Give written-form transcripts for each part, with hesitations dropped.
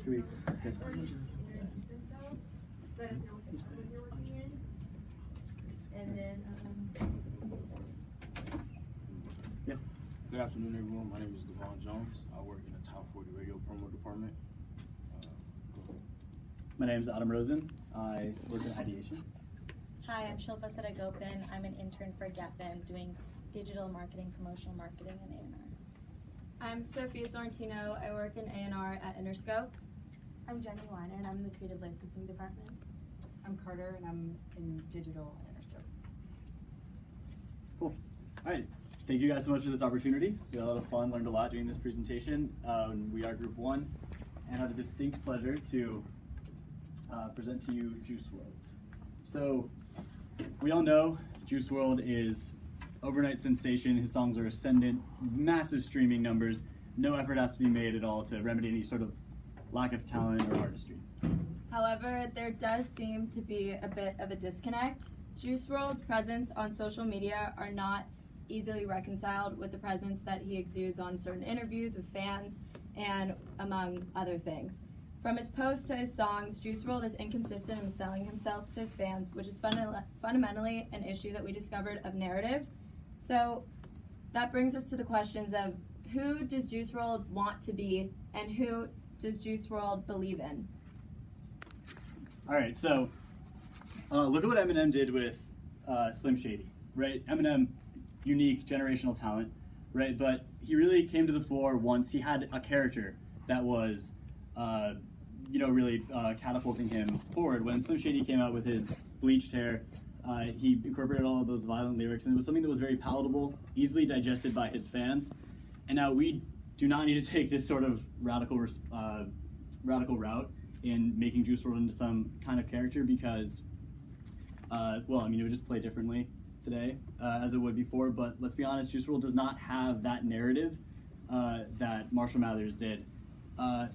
Should we? Yes. Let us know what department you're working in. And then, Yeah. Good afternoon, everyone. My name is Devon Jones. I work in the Top 40 Radio Promo Department. My name is Adam Rosen. I work in ideation. Hi, I'm Shilpa Sadagopin. I'm an intern for Devon doing digital marketing, promotional marketing, and A&R. I'm Sophia Sorrentino. I work in A&R at Interscope. I'm Jenny Weiner, and I'm in the Creative Licensing Department. I'm Carter, and I'm in digital at Interscope. Cool. All right. Thank you guys so much for this opportunity. We had a lot of fun, learned a lot doing this presentation. We are Group 1, and have the distinct pleasure to present to you Juice WRLD. So, we all know Juice WRLD is overnight sensation. His songs are ascendant, massive streaming numbers. No effort has to be made at all to remedy any sort of lack of talent or artistry. However, there does seem to be a bit of a disconnect. Juice WRLD's presence on social media are not easily reconciled with the presence that he exudes on certain interviews with fans and among other things. From his posts to his songs, Juice WRLD is inconsistent in selling himself to his fans, which is fundamentally an issue that we discovered of narrative. So that brings us to the questions of who does Juice WRLD want to be and who does Juice WRLD believe in? All right, so look at what Eminem did with Slim Shady, right? Eminem, unique generational talent, right? But he really came to the fore once he had a character that was, really catapulting him forward. When Slim Shady came out with his bleached hair, he incorporated all of those violent lyrics, and it was something that was very palatable, easily digested by his fans. And now we do not need to take this sort of radical route in making Juice WRLD into some kind of character because, it would just play differently today as it would before. But let's be honest, Juice WRLD does not have that narrative that Marshall Mathers did.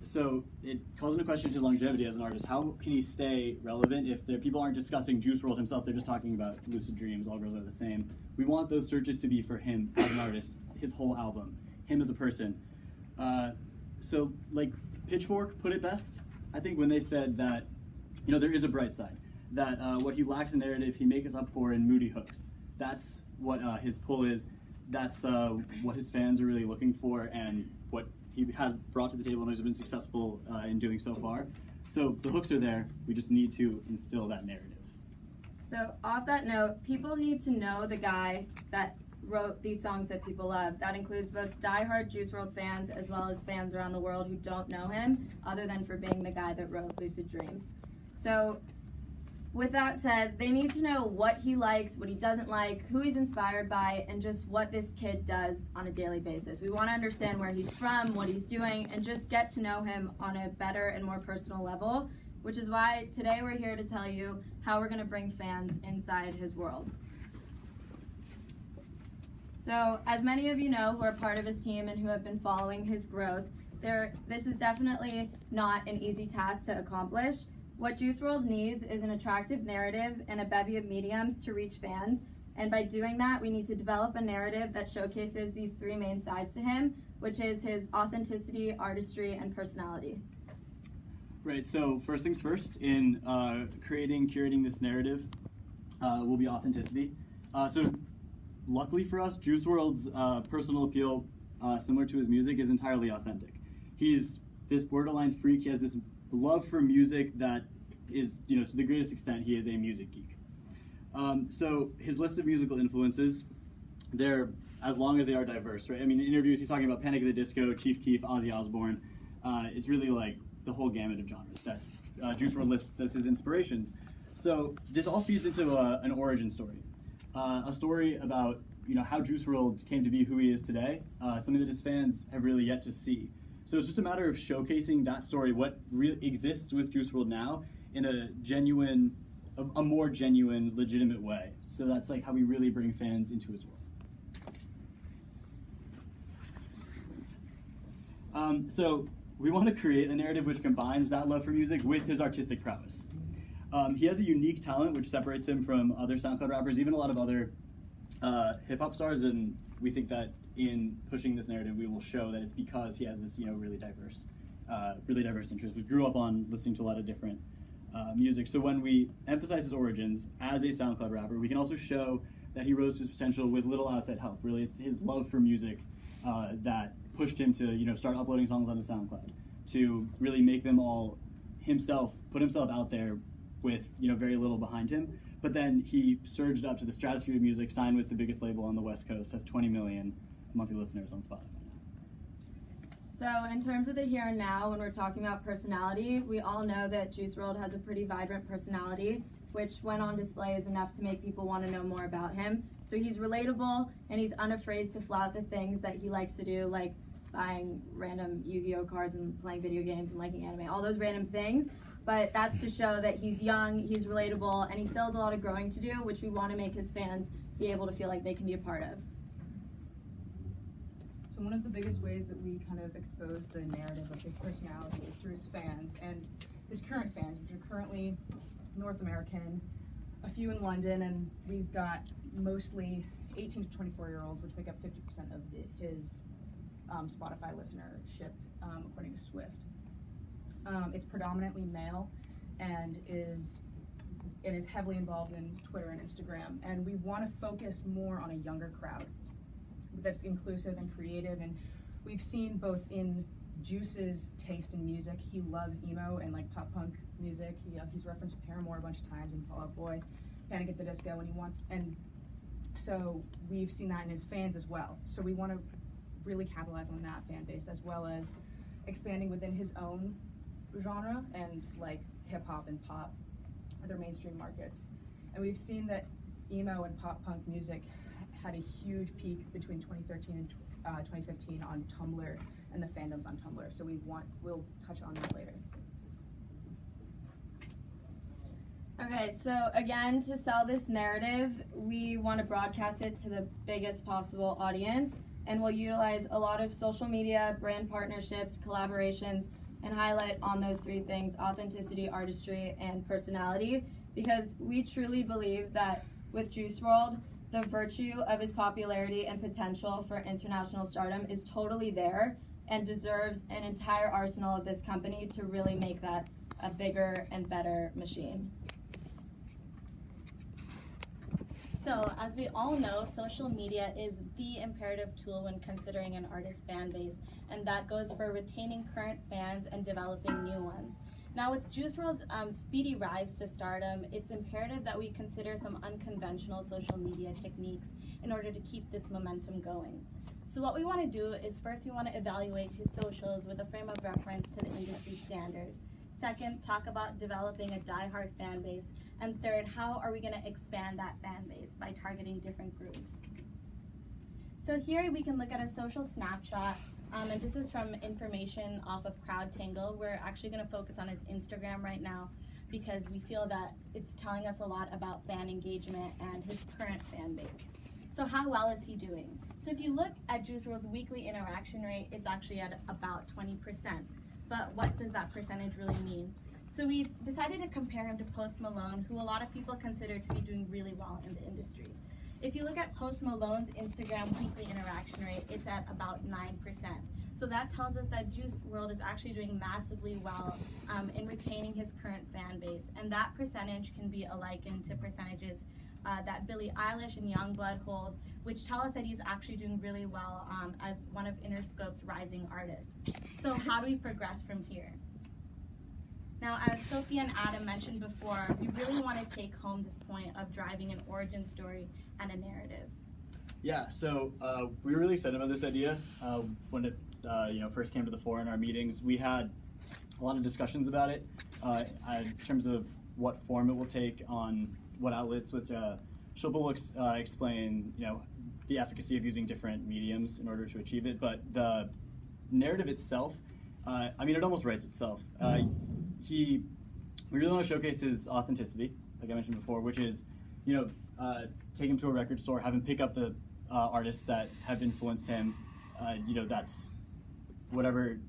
So it calls into question his longevity as an artist. How can he stay relevant if people aren't discussing Juice WRLD himself? They're just talking about Lucid Dreams, All Girls Are the Same. We want those searches to be for him as an artist, his whole album, him as a person. So like Pitchfork put it best, I think, when they said that, there is a bright side. That what he lacks in narrative, he makes up for in moody hooks. That's what his pull is. That's what his fans are really looking for and what he has brought to the table and has been successful in doing so far. So the hooks are there. We just need to instill that narrative. So off that note, people need to know the guy that wrote these songs that people love. That includes both diehard Juice WRLD fans as well as fans around the world who don't know him, other than for being the guy that wrote Lucid Dreams. So with that said, they need to know what he likes, what he doesn't like, who he's inspired by, and just what this kid does on a daily basis. We want to understand where he's from, what he's doing, and just get to know him on a better and more personal level, which is why today we're here to tell you how we're going to bring fans inside his world. So, as many of you know who are part of his team and who have been following his growth, this is definitely not an easy task to accomplish. What Juice WRLD needs is an attractive narrative and a bevy of mediums to reach fans, and by doing that, we need to develop a narrative that showcases these three main sides to him, which is his authenticity, artistry, and personality. Right, so first things first, in curating this narrative will be authenticity. So luckily for us, Juice WRLD's personal appeal, similar to his music, is entirely authentic. He's this borderline freak. He has this love for music that is, to the greatest extent, he is a music geek. So his list of musical influences, they're as long as they are diverse, right? I mean, in interviews, he's talking about Panic at the Disco, Chief Keef, Ozzy Osbourne. It's really like the whole gamut of genres that Juice WRLD lists as his inspirations. So this all feeds into an origin story. A story about how Juice WRLD came to be who he is today, something that his fans have really yet to see. So it's just a matter of showcasing that story, what really exists with Juice WRLD now, in a more genuine, legitimate way. So that's like how we really bring fans into his world. So we want to create a narrative which combines that love for music with his artistic prowess. He has a unique talent which separates him from other SoundCloud rappers, even a lot of other hip-hop stars, and we think that in pushing this narrative, we will show that it's because he has this, really diverse really diverse interests. We grew up on listening to a lot of different music. So when we emphasize his origins as a SoundCloud rapper, we can also show that he rose to his potential with little outside help. Really, it's his love for music that pushed him to start uploading songs onto SoundCloud, to really make them all himself, put himself out there with very little behind him. But then he surged up to the stratosphere of music, signed with the biggest label on the West Coast, has 20 million monthly listeners on Spotify now. So in terms of the here and now, when we're talking about personality, we all know that Juice WRLD has a pretty vibrant personality, which when on display is enough to make people want to know more about him. So he's relatable, and he's unafraid to flout the things that he likes to do, like buying random Yu-Gi-Oh cards and playing video games and liking anime, all those random things. But that's to show that he's young, he's relatable, and he still has a lot of growing to do, which we want to make his fans be able to feel like they can be a part of. So one of the biggest ways that we kind of expose the narrative of his personality is through his fans, and his current fans, which are currently North American, a few in London, and we've got mostly 18 to 24-year-olds, which make up 50% of his Spotify listenership, according to Swift. It's predominantly male and is heavily involved in Twitter and Instagram, and we want to focus more on a younger crowd that's inclusive and creative. And we've seen both in Juice's taste in music, he loves emo and like pop punk music. He's referenced Paramore a bunch of times and Fall Out Boy, Panic at the Disco when he wants, and so we've seen that in his fans as well. So we want to really capitalize on that fan base, as well as expanding within his own genre and like hip hop and pop, other mainstream markets. And we've seen that emo and pop punk music had a huge peak between 2013 and 2015 on Tumblr and the fandoms on Tumblr. So we'll touch on that later. Okay, so again, to sell this narrative, we want to broadcast it to the biggest possible audience, and we'll utilize a lot of social media, brand partnerships, collaborations, and highlight on those three things: authenticity, artistry, and personality, because we truly believe that with Juice WRLD, the virtue of his popularity and potential for international stardom is totally there and deserves an entire arsenal of this company to really make that a bigger and better machine. So, as we all know, social media is the imperative tool when considering an artist's fan base, and that goes for retaining current fans and developing new ones. Now, with Juice WRLD's speedy rise to stardom, it's imperative that we consider some unconventional social media techniques in order to keep this momentum going. So what we want to do is, first, we want to evaluate his socials with a frame of reference to the industry standard. Second, talk about developing a diehard fan base. And third, how are we going to expand that fan base by targeting different groups? So here we can look at a social snapshot, and this is from information off of CrowdTangle. We're actually going to focus on his Instagram right now because we feel that it's telling us a lot about fan engagement and his current fan base. So how well is he doing? So if you look at Juice WRLD's weekly interaction rate, it's actually at about 20%. But what does that percentage really mean? So we decided to compare him to Post Malone, who a lot of people consider to be doing really well in the industry. If you look at Post Malone's Instagram weekly interaction rate, it's at about 9%. So that tells us that Juice WRLD is actually doing massively well in retaining his current fan base. And that percentage can be likened to percentages that Billie Eilish and Youngblood hold, which tell us that he's actually doing really well as one of Interscope's rising artists. So how do we progress from here? Now, as Sophie and Adam mentioned before, we really want to take home this point of driving an origin story and a narrative. Yeah, so we were really excited about this idea when it first came to the fore in our meetings. We had a lot of discussions about it in terms of what form it will take on what outlets, which Shilpa will explain the efficacy of using different mediums in order to achieve it. But the narrative itself, it almost writes itself. We really want to showcase his authenticity, like I mentioned before, which is, take him to a record store, have him pick up the artists that have influenced him. That's whatever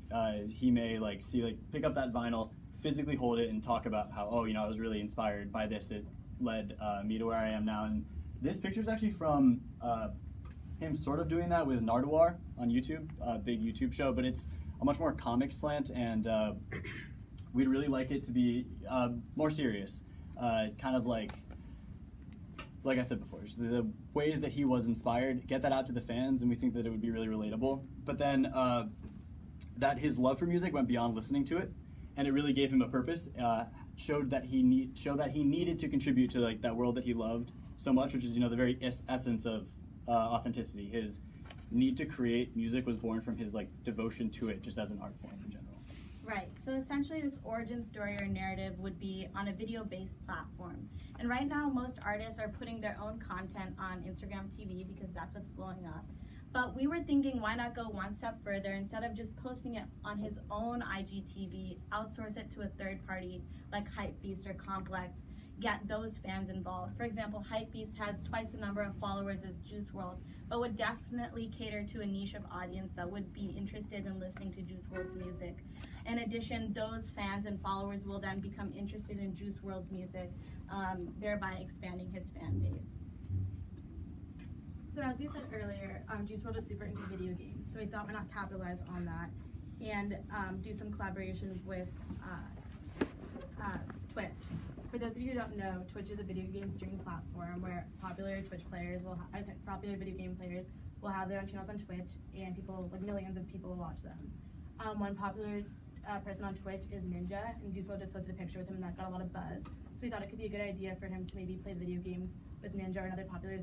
he may see, pick up that vinyl, physically hold it, and talk about how, I was really inspired by this. It led me to where I am now. And this picture is actually from him sort of doing that with Nardwuar on YouTube, a big YouTube show, but it's a much more comic slant, and we'd really like it to be more serious, kind of like I said before, just the ways that he was inspired, get that out to the fans, and we think that it would be really relatable. But then that his love for music went beyond listening to it, and it really gave him a purpose. Showed that he needed to contribute to like that world that he loved so much, which is the very essence of authenticity. His need to create music was born from his like devotion to it, just as an art form in general. Right, so essentially this origin story or narrative would be on a video-based platform. And right now most artists are putting their own content on Instagram TV because that's what's blowing up. But we were thinking, why not go one step further? Instead of just posting it on his own IGTV, outsource it to a third party like Hypebeast or Complex, get those fans involved. For example, Hypebeast has twice the number of followers as Juice WRLD, but would definitely cater to a niche of audience that would be interested in listening to Juice WRLD's music. In addition, those fans and followers will then become interested in Juice WRLD's music, thereby expanding his fan base. So as we said earlier, Juice WRLD is super into video games, so we thought why not capitalize on that and do some collaboration with Twitch. For those of you who don't know, Twitch is a video game streaming platform where popular video game players will have their own channels on Twitch, and people, like millions of people, will watch them. One popular person on Twitch is Ninja, and Juice WRLD just posted a picture with him that got a lot of buzz. So we thought it could be a good idea for him to maybe play video games with Ninja or another popular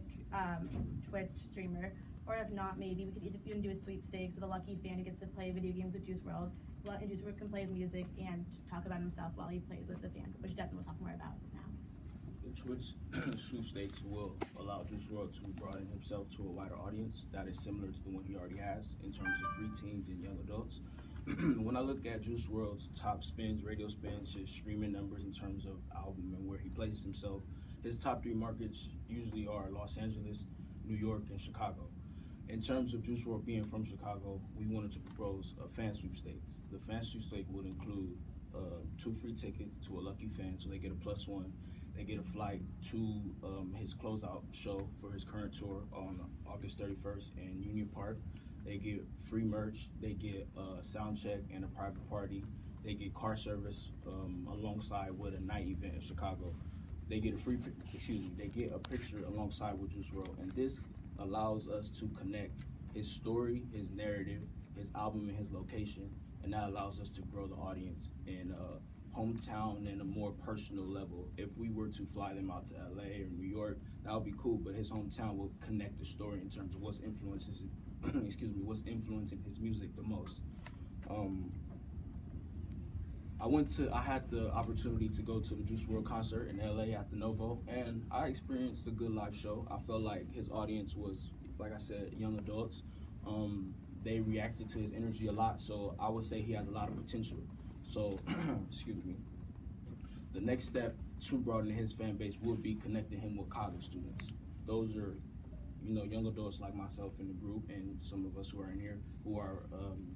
Twitch streamer. Or if not, maybe we could even do a sweepstakes with a lucky fan who gets to play video games with Juice WRLD. And Juice WRLD can play his music and talk about himself while he plays with the fan, which definitely we'll talk more about now. The Twitch sweepstakes will allow Juice WRLD to broaden himself to a wider audience that is similar to the one he already has in terms of preteens and young adults. When I look at Juice WRLD's top spins, radio spins, his streaming numbers in terms of album and where he places himself, his top 3 markets usually are Los Angeles, New York, and Chicago. In terms of Juice WRLD being from Chicago, we wanted to propose a fan sweepstakes. The fan sweepstakes would include 2 free tickets to a lucky fan, so they get a +1. They get a flight to his closeout show for his current tour on August 31st in Union Park. They get free merch, they get a sound check and a private party. They get car service alongside with a night event in Chicago. They get they get a picture alongside with Juice WRLD, and this allows us to connect his story, his narrative, his album, and his location, and that allows us to grow the audience in a hometown and a more personal level. If we were to fly them out to LA or New York, that would be cool, but his hometown will connect the story in terms of what's influencing his music the most. I had the opportunity to go to the Juice WRLD concert in LA at the Novo, and I experienced a good live show. I felt like his audience was, like I said, young adults. They reacted to his energy a lot, so I would say he had a lot of potential. So, excuse me. The next step to broaden his fan base would be connecting him with college students. Those are, young adults like myself in the group and some of us who are in here who are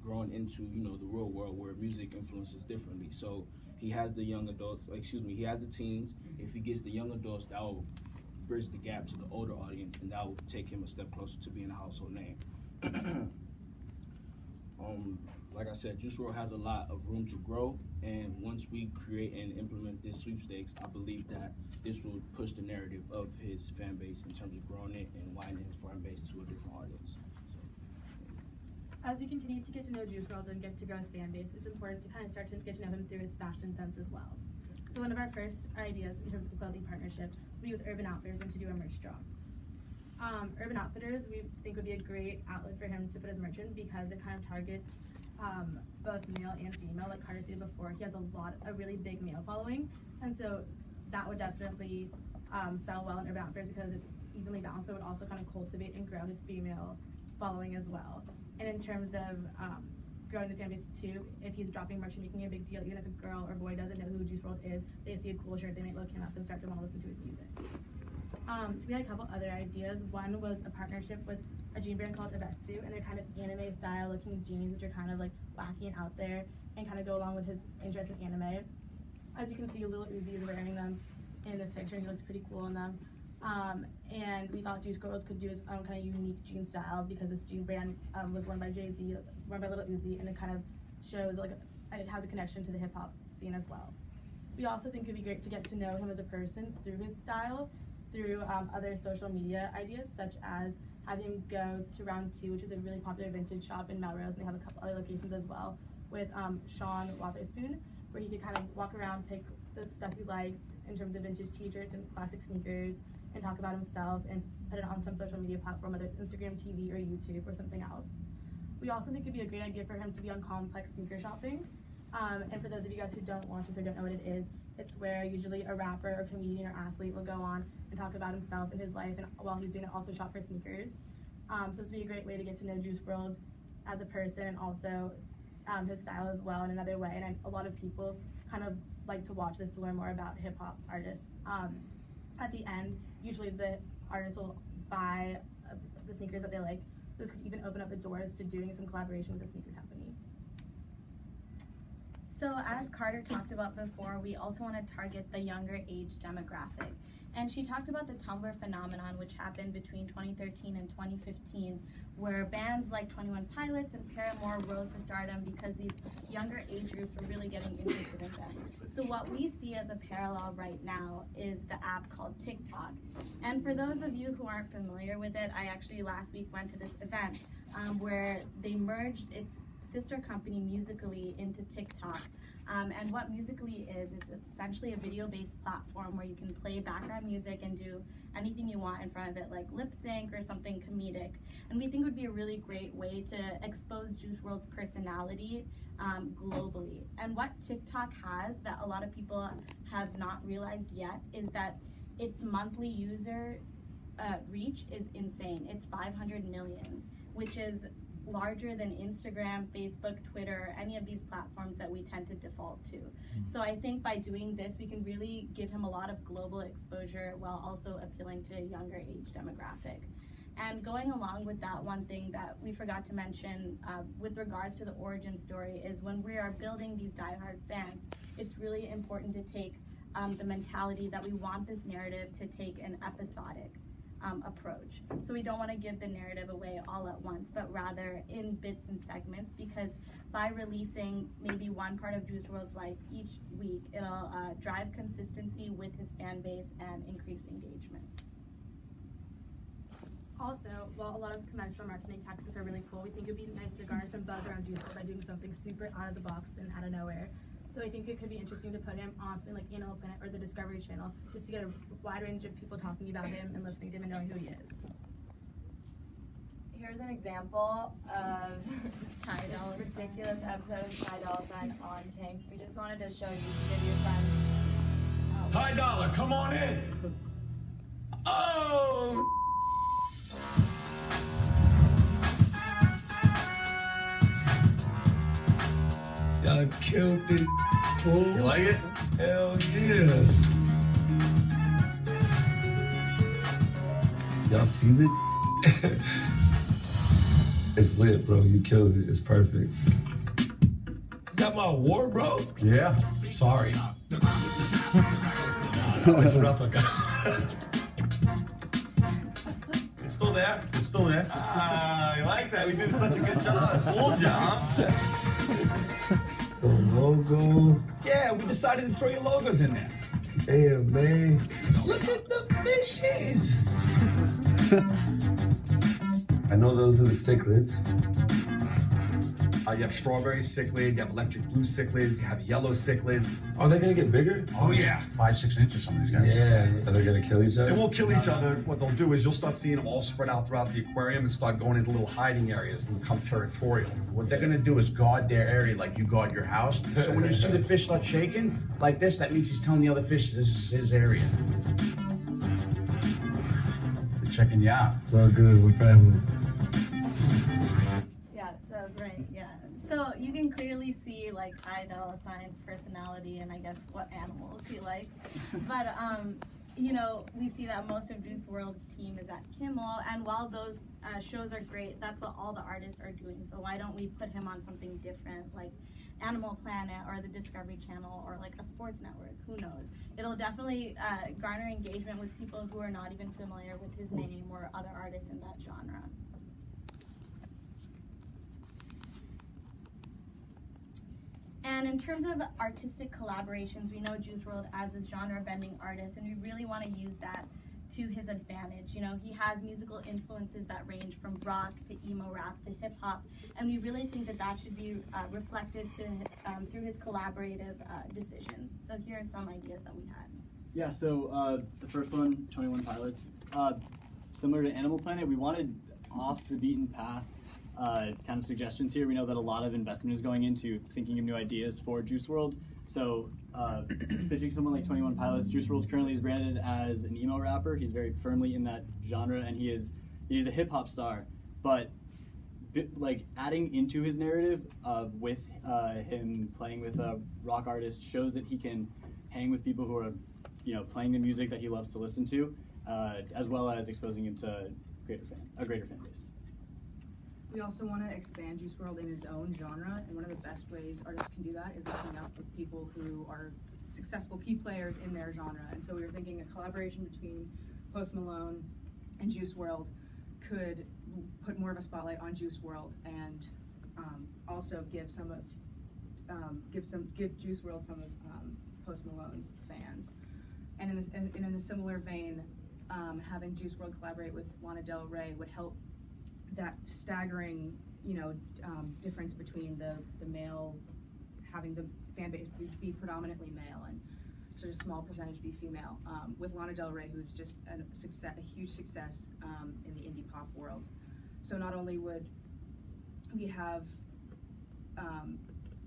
growing into, the real world where music influences differently. So he has the young adults, he has the teens. If he gets the young adults, that will bridge the gap to the older audience, and that will take him a step closer to being a household name. Like I said, Juice WRLD has a lot of room to grow, and once we create and implement this sweepstakes, I believe that this will push the narrative of his fan base in terms of growing it and widening his fan base to a different audience. As we continue to get to know Juice WRLD and get to grow his fan base, it's important to kind of start to get to know him through his fashion sense as well. So one of our first ideas in terms of a clothing partnership would be with Urban Outfitters and to do a merch drop. Urban Outfitters, we think would be a great outlet for him to put his merch in because it kind of targets both male and female. Like Carter stated before, he has a really big male following, and so that would definitely sell well in Urban Outfitters because it's evenly balanced, but would also kind of cultivate and grow his female following as well. And in terms of growing the fan base too, if he's dropping merch and making a big deal, even if a girl or boy doesn't know who Juice WRLD is, they see a cool shirt, they might look him up and start to want to listen to his music. We had a couple other ideas. One was a partnership with a jean brand called Avesu, and they're kind of anime style looking jeans, which are kind of like wacky and out there and kind of go along with his interest in anime. As you can see, Lil Uzi is wearing them in this picture, and he looks pretty cool in them. And we thought Juice WRLD could do his own kind of unique jean style because this jean brand was worn by Jay-Z, worn by Lil Uzi, and it kind of shows like it has a connection to the hip hop scene as well. We also think it'd be great to get to know him as a person through his style, through other social media ideas, such as having him go to Round 2, which is a really popular vintage shop in Melrose, and they have a couple other locations as well, with Sean Wotherspoon, where he could kind of walk around, pick the stuff he likes in terms of vintage t-shirts and classic sneakers, and talk about himself and put it on some social media platform, whether it's Instagram, TV, or YouTube, or something else. We also think it'd be a great idea for him to be on complex sneaker shopping. And for those of you guys who don't watch this or don't know what it is, it's where usually a rapper or comedian or athlete will go on and talk about himself and his life, and while he's doing it, also shop for sneakers. So this would be a great way to get to know Juice WRLD as a person, and also his style as well in another way. And a lot of people kind of like to watch this to learn more about hip hop artists. At the end, usually the artists will buy the sneakers that they like. So this could even open up the doors to doing some collaboration with a sneaker company. So as Carter talked about before, we also want to target the younger age demographic. And she talked about the Tumblr phenomenon, which happened between 2013 and 2015, where bands like 21 Pilots and Paramore rose to stardom because these younger age groups were really getting interested in them. So what we see as a parallel right now is the app called TikTok. And for those of you who aren't familiar with it, I actually last week went to this event where they merged its sister company Musical.ly into TikTok. And what Musical.ly is it's essentially a video-based platform where you can play background music and do anything you want in front of it, like lip sync or something comedic. And we think it would be a really great way to expose Juice WRLD's personality globally. And what TikTok has that a lot of people have not realized yet is that its monthly users reach is insane. It's 500 million, which is larger than Instagram, Facebook, Twitter, any of these platforms that we tend to default to. So I think by doing this, we can really give him a lot of global exposure while also appealing to a younger age demographic. And going along with that, one thing that we forgot to mention with regards to the origin story is when we are building these diehard fans, it's really important to take the mentality that we want this narrative to take an episodic approach. So we don't want to give the narrative away all at once, but rather in bits and segments, because by releasing maybe one part of Juice WRLD's life each week, it'll drive consistency with his fan base and increase engagement. Also, while a lot of conventional marketing tactics are really cool, we think it would be nice to garner some buzz around Juice WRLD by doing something super out of the box and out of nowhere. So I think it could be interesting to put him on something like Animal Planet or the Discovery Channel, just to get a wide range of people talking about him and listening to him and knowing who he is. Here's an example of this ridiculous episode of Ty Dolla $ign on Tanks. We just wanted to show you to give your friends. Ty Dolla, come on in. Oh! Y'all killed this fool. You like it? Hell yeah. Y'all see it? It's lit, bro. You killed it. It's perfect. Is that my award, bro? Yeah. Sorry. It's replica. It's still there. It's still there. Ah, I like that. We did such a good job. Cool job. The logo. Yeah, we decided to throw your logos in there. Damn, man. Look at the fishes. I know those are the cichlids. You have strawberry cichlid, you have electric blue cichlids, you have yellow cichlids. Are they gonna get bigger? Oh yeah, 5-6 inches, some of these guys. Yeah, are they gonna kill each other? They won't kill each other. What they'll do is you'll start seeing them all spread out throughout the aquarium and start going into little hiding areas and become territorial. What they're gonna do is guard their area like you guard your house. So when you see the fish start shaking like this, that means he's telling the other fish this is his area. They're checking you out. It's all good, we're family. Yeah, so great, yeah. So you can clearly see like Ty Dolla $ign's personality and I guess what animals he likes. But you know, we see that most of Juice WRLD's team is at Kimmel, and while those shows are great, that's what all the artists are doing. So why don't we put him on something different, like Animal Planet or the Discovery Channel or like a sports network? Who knows? It'll definitely garner engagement with people who are not even familiar with his name or other artists in that genre. And in terms of artistic collaborations, we know Juice WRLD as a genre-bending artist, and we really want to use that to his advantage. You know, he has musical influences that range from rock to emo rap to hip hop, and we really think that that should be reflected to through his collaborative decisions. So here are some ideas that we had. Yeah, so the first one, 21 Pilots, similar to Animal Planet, we wanted off the beaten path kind of suggestions here. We know that a lot of investment is going into thinking of new ideas for Juice WRLD. So pitching someone like 21 Pilots, Juice WRLD currently is branded as an emo rapper. He's very firmly in that genre, and he's a hip hop star. But like adding into his narrative with him playing with a rock artist shows that he can hang with people who are, you know, playing the music that he loves to listen to, as well as exposing him to a greater fan base. We also want to expand Juice WRLD in his own genre, and one of the best ways artists can do that is linking up with people who are successful key players in their genre. And so we were thinking a collaboration between Post Malone and Juice WRLD could put more of a spotlight on Juice WRLD and also give Juice WRLD some of Post Malone's fans. And in a similar vein, having Juice WRLD collaborate with Lana Del Rey would help that staggering, you know, difference between the male, having the fan base be predominantly male and such a small percentage be female, with Lana Del Rey, who's just a huge success in the indie pop world. So not only would we have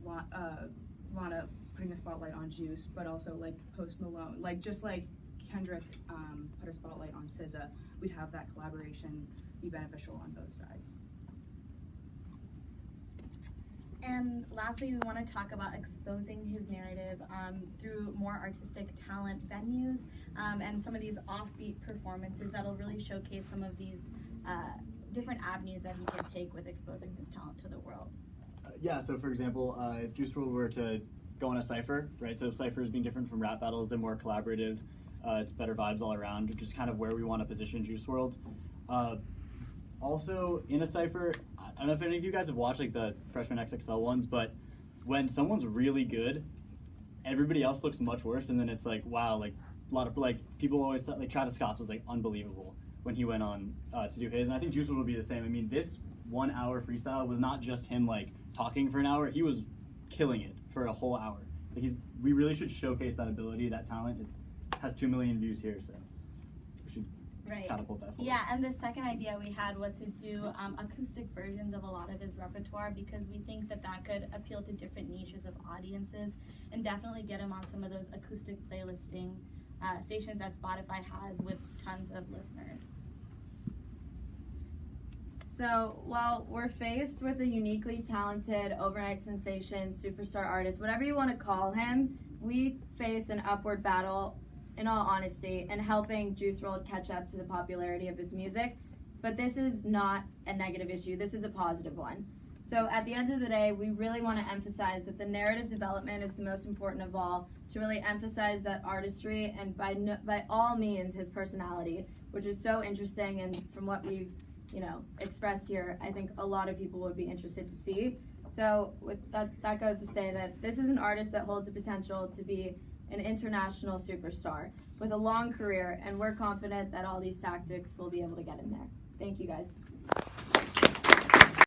Lana putting a spotlight on Juice, but also like Post Malone, like just like Kendrick put a spotlight on SZA, we'd have that collaboration be beneficial on both sides. And lastly, we want to talk about exposing his narrative through more artistic talent venues and some of these offbeat performances that'll really showcase some of these different avenues that he can take with exposing his talent to the world. Yeah, so for example, if Juice WRLD were to go on a cypher, right? So cyphers being different from rap battles, they're more collaborative. It's better vibes all around, which is kind of where we want to position Juice WRLD. Also, in a cypher, I don't know if any of you guys have watched like the Freshman XXL ones, but when someone's really good, everybody else looks much worse, and then it's like, wow, like a lot of like people always like Travis Scott's was like unbelievable when he went on to do his, and I think Juice WRLD will be the same. I mean, this 1 hour freestyle was not just him like talking for an hour; he was killing it for a whole hour. Like, we really should showcase that ability, that talent. It has 2 million views here, so we should. Right. Catapult that forward. Yeah, and the second idea we had was to do acoustic versions of a lot of his repertoire, because we think that that could appeal to different niches of audiences and definitely get him on some of those acoustic playlisting stations that Spotify has with tons of listeners. So while we're faced with a uniquely talented overnight sensation, superstar artist, whatever you want to call him, we face an upward battle, in all honesty, and helping Juice WRLD catch up to the popularity of his music. But this is not a negative issue, this is a positive one. So at the end of the day, we really want to emphasize that the narrative development is the most important of all, to really emphasize that artistry and by all means his personality, which is so interesting, and from what we've expressed here, I think a lot of people would be interested to see. So with that goes to say that this is an artist that holds the potential to be an international superstar with a long career, and we're confident that all these tactics will be able to get him there. Thank you guys.